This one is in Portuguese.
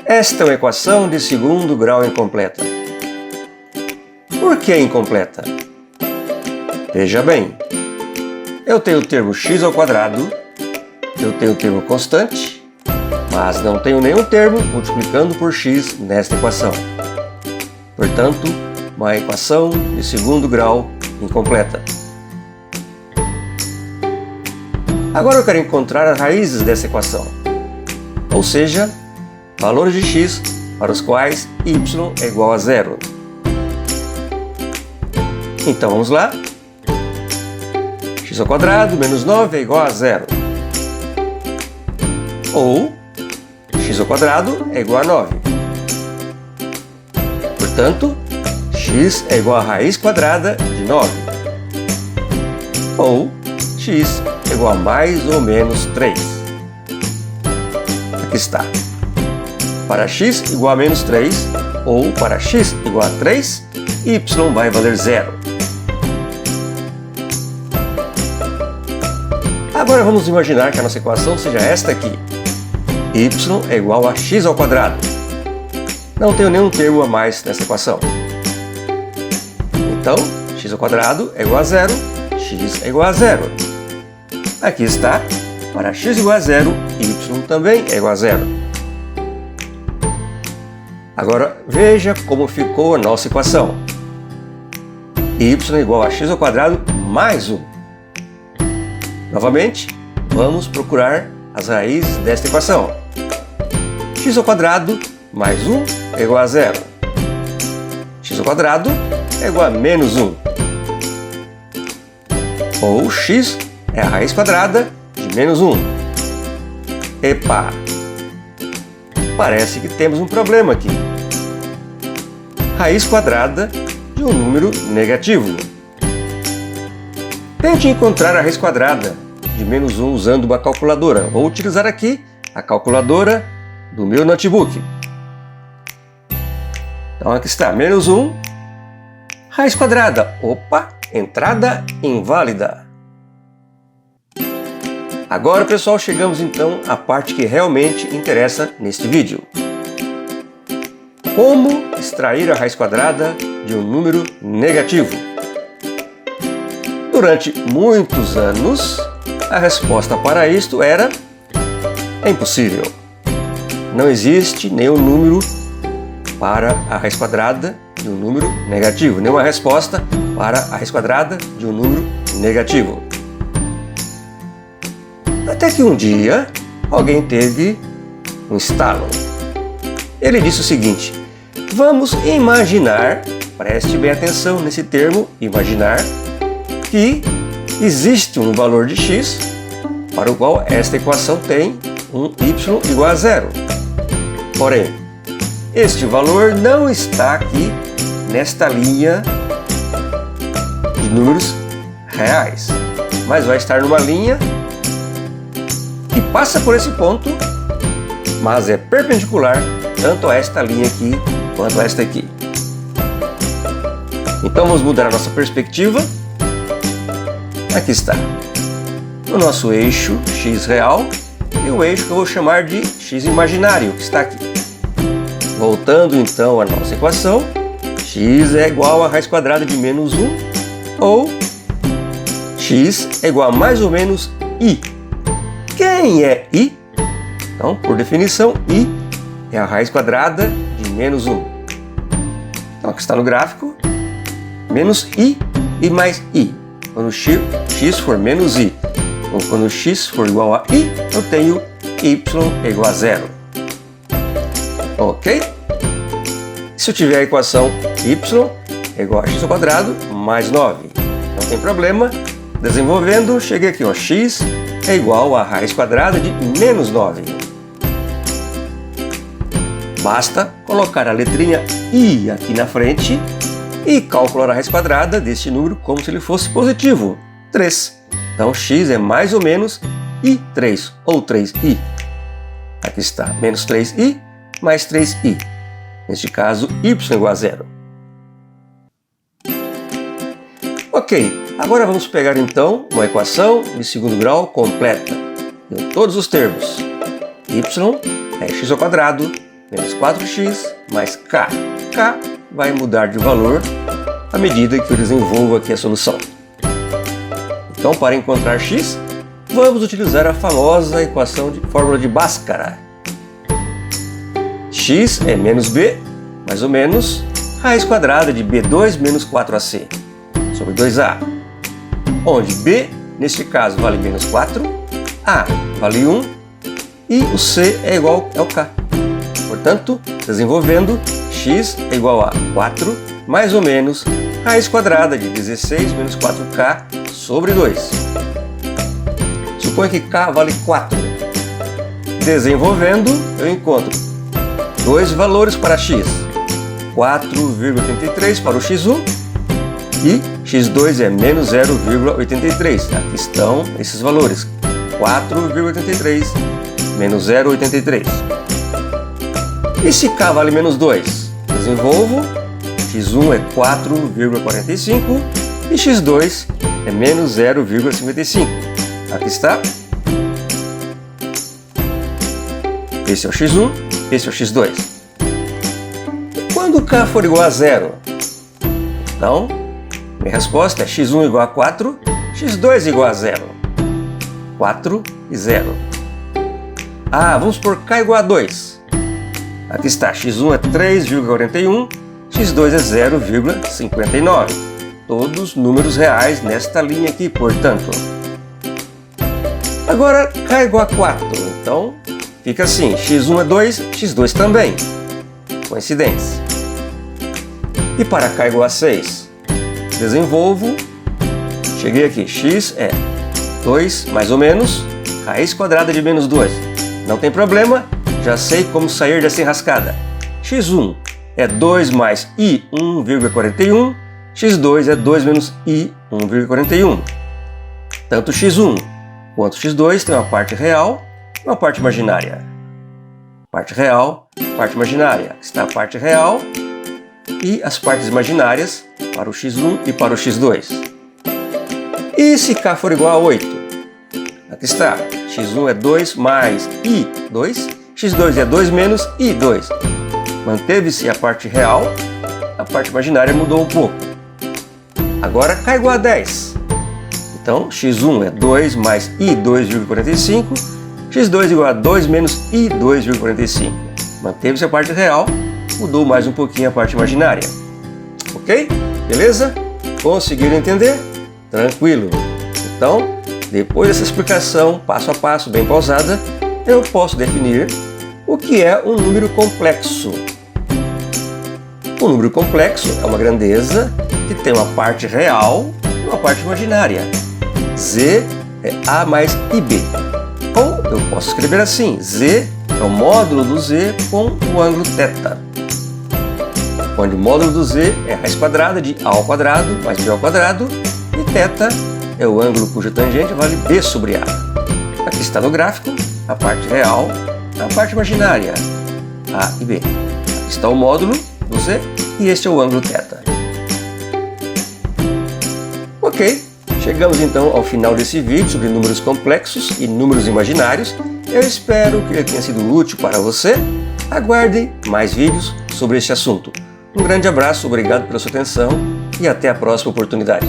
Esta é uma equação de segundo grau incompleta. Por que incompleta? Veja bem, eu tenho o termo x ao quadrado, eu tenho o termo constante, mas não tenho nenhum termo multiplicando por x nesta equação. Portanto, uma equação de segundo grau incompleta. Agora eu quero encontrar as raízes dessa equação, ou seja, valores de x para os quais y é igual a zero. Então vamos lá. X ao quadrado menos 9 é igual a zero. Ou x ao quadrado é igual a 9. Portanto, x é igual a raiz quadrada de 9. Ou x é igual a mais ou menos 3. Aqui está. Para x igual a menos 3, ou para x igual a 3, y vai valer zero. Agora vamos imaginar que a nossa equação seja esta aqui. Y é igual a x ao quadrado. Não tenho nenhum termo a mais nessa equação. Então, x ao quadrado é igual a zero, x é igual a zero. Aqui está. Para x igual a zero, y também é igual a zero. Agora veja como ficou a nossa equação. Y é igual a x ao quadrado mais 1. Novamente, vamos procurar as raízes desta equação. X ao quadrado mais 1 é igual a zero. X ao quadrado é igual a menos 1. Ou x é a raiz quadrada de menos 1. Epa! Parece que temos um problema aqui. Raiz quadrada de um número negativo. Tente encontrar a raiz quadrada de menos 1 usando uma calculadora. Vou utilizar aqui a calculadora do meu notebook. Então aqui está, menos 1, raiz quadrada. Opa, entrada inválida. Agora, pessoal, chegamos então à parte que realmente interessa neste vídeo. Como extrair a raiz quadrada de um número negativo? Durante muitos anos, a resposta para isto era: é impossível. Não existe nenhum número para a raiz quadrada de um número negativo, nenhuma resposta para a raiz quadrada de um número negativo. Até que um dia, alguém teve um estalo. Ele disse o seguinte: vamos imaginar, preste bem atenção nesse termo, imaginar, que existe um valor de x para o qual esta equação tem um y igual a zero. Porém, este valor não está aqui nesta linha de números reais, mas vai estar numa linha que passa por esse ponto, mas é perpendicular tanto a esta linha aqui quanto a esta aqui. Então vamos mudar a nossa perspectiva. Aqui está o nosso eixo x real e o eixo que eu vou chamar de x imaginário, que está aqui. Voltando então à nossa equação, x é igual a raiz quadrada de menos 1, ou x é igual a mais ou menos i. Quem é i? Então, por definição, i é a raiz quadrada de menos 1. Então, aqui está no gráfico, menos i e mais i. Quando x for menos i, ou quando x for igual a i, eu tenho y é igual a zero. Ok? Se eu tiver a equação y é igual a x ao quadrado mais 9, não tem problema. Desenvolvendo, cheguei aqui, ó, x é igual a raiz quadrada de menos 9. Basta colocar a letrinha i aqui na frente e calcular a raiz quadrada deste número como se ele fosse positivo, 3. Então x é mais ou menos i3, ou 3i. Aqui está, menos 3i mais 3i. Neste caso, y igual a zero. Ok, agora vamos pegar então uma equação de segundo grau completa, em todos os termos. Y é x ao quadrado menos 4x mais k. K vai mudar de valor à medida que eu desenvolvo aqui a solução. Então, para encontrar x, vamos utilizar a famosa equação de fórmula de Bhaskara. X é menos b, mais ou menos, raiz quadrada de b2 menos 4ac, sobre 2a, onde b, neste caso, vale menos 4, a vale 1 e o c é igual ao k. Portanto, desenvolvendo, x é igual a 4, mais ou menos, raiz quadrada de 16 menos 4k sobre 2. Suponha que k vale 4. Desenvolvendo, eu encontro dois valores para x. 4,83 para o x1 e x2 é menos 0,83. Aqui estão esses valores. 4,83 menos 0,83. E se k vale menos 2? Desenvolvo. x1 é 4,45 e x2 é menos 0,55. Aqui está. Esse é o x1, esse é o x2. E quando k for igual a 0? Então, minha resposta é x1 igual a 4, x2 igual a 0. 4 e 0. Ah, vamos por k igual a 2. Aqui está, x1 é 3,41, x2 é 0,59. Todos números reais nesta linha aqui, portanto. Agora, k igual a 4, então fica assim, x1 é 2, x2 também. Coincidência. E para k igual a 6? Desenvolvo, cheguei aqui, x é 2 mais ou menos, raiz quadrada de menos 2. Não tem problema, já sei como sair dessa enrascada. x1 é 2 mais i 1,41, x2 é 2 menos i 1,41. Tanto x1 quanto x2 tem uma parte real e uma parte imaginária. Parte real, parte imaginária. Aqui está a parte real e as partes imaginárias para o x1 e para o x2. E se k for igual a 8? Aqui está, x1 é 2 mais i2, x2 é 2 menos i2. Manteve-se a parte real, a parte imaginária mudou um pouco. Agora k igual a 10. Então, x1 é 2 mais i2,45, x2 igual a 2 menos i2,45. Manteve-se a parte real, mudou mais um pouquinho a parte imaginária. Ok? Beleza? Conseguiram entender? Tranquilo. Então, depois dessa explicação passo a passo, bem pausada, eu posso definir o que é um número complexo. Um número complexo é uma grandeza que tem uma parte real e uma parte imaginária. Z é A mais IB. Ou eu posso escrever assim, Z é o módulo do Z com o ângulo θ. Onde o módulo do Z é a raiz quadrada de A ao quadrado mais B ao quadrado e θ é o ângulo cuja tangente vale B sobre A. Aqui está no gráfico a parte real, a parte imaginária, A e B. Aqui está o módulo do Z e este é o ângulo θ. Ok, chegamos então ao final desse vídeo sobre números complexos e números imaginários. Eu espero que ele tenha sido útil para você. Aguarde mais vídeos sobre este assunto. Um grande abraço, obrigado pela sua atenção e até a próxima oportunidade.